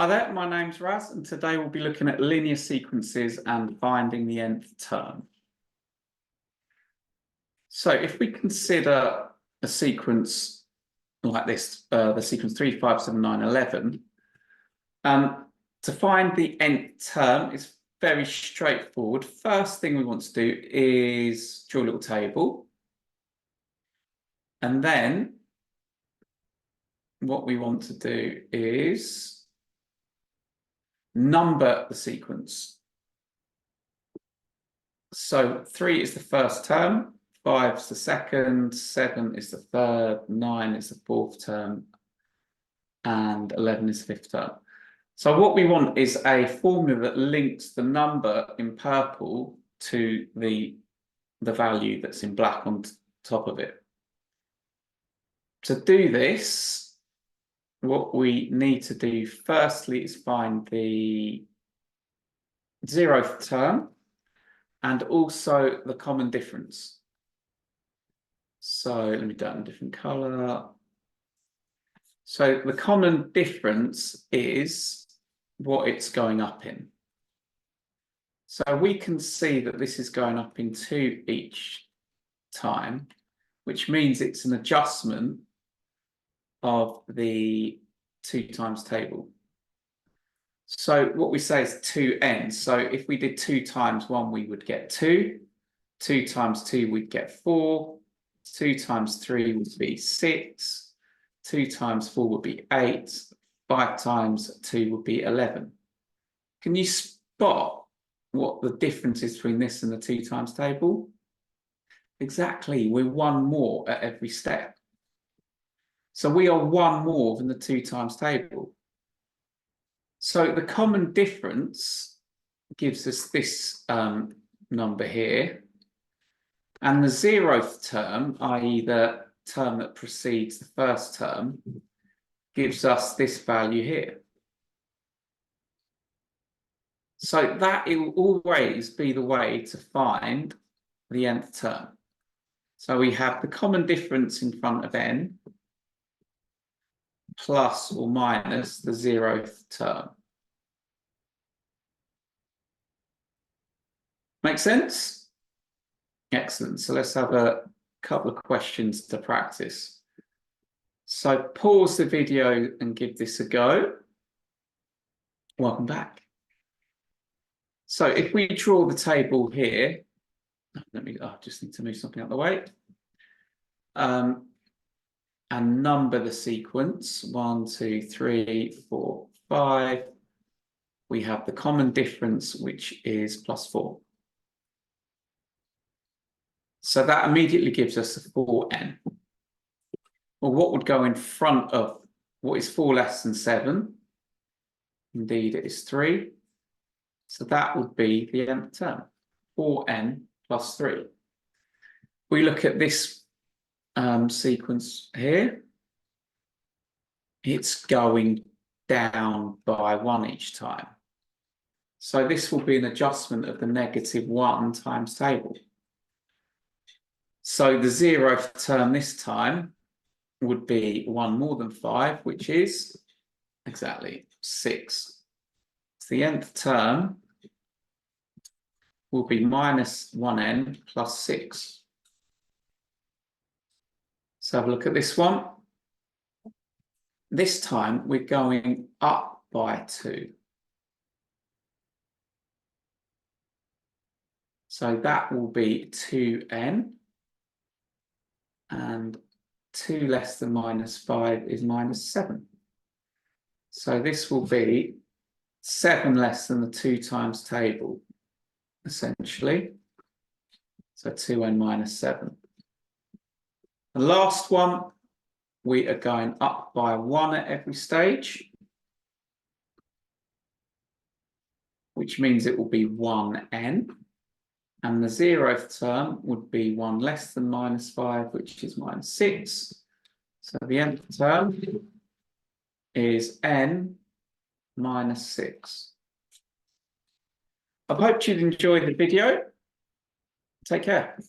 Hi there, my name's Raz, and today we'll be looking at linear sequences and finding the nth term. So if we consider a sequence like this, the sequence 3, 5, 7, 9, 11, to find the nth term is very straightforward. First thing we want to do is draw a little table. And then what we want to do is number the sequence. So 3 is the first term, 5 is the second, 7 is the third, 9 is the fourth term, and 11 is the fifth term. So what we want is a formula that links the number in purple to the value that's in black on top of it. To do this, what we need to do firstly is find the 0th term and also the common difference. So let me do it in a different color. So the common difference is what it's going up in. So we can see that this is going up in 2 each time, which means it's an adjustment of the 2 times table. So what we say is 2n. So if we did 2 times 1, we would get 2. 2 times 2, we'd get 4. 2 times 3 would be 6. 2 times 4 would be 8. 5 times 2 would be 11. Can you spot what the difference is between this and the 2 times table? Exactly, we're 1 more at every step. So we are 1 more than the 2 times table. So the common difference gives us this number here. And the 0th term, i.e. the term that precedes the first term, gives us this value here. So that will always be the way to find the nth term. So we have the common difference in front of n plus or minus the 0th term. Make sense? Excellent. So let's have a couple of questions to practice. So pause the video and give this a go. Welcome back. So if we draw the table here, I just need to move something out of the way. And number the sequence 1, 2, 3, 4, 5. We have the common difference, which is plus 4. So that immediately gives us a 4n. Well, what would go in front of what is 4 less than 7? Indeed, it is 3. So that would be the nth term, 4n plus 3. We look at this sequence here. It's going down by 1 each time. So this will be an adjustment of the -1 times table. So the 0th term this time would be 1 more than 5, which is exactly 6. So the nth term will be -1n plus 6. So have a look at this one. This time we're going up by 2. So that will be 2n. And 2 less than -5 is -7. So this will be 7 less than the 2 times table, essentially. So 2n minus 7. The last one, we are going up by 1 at every stage, which means it will be 1n. And the 0th term would be 1 less than -5, which is -6. So the nth term is n minus 6. I hope you've enjoyed the video. Take care.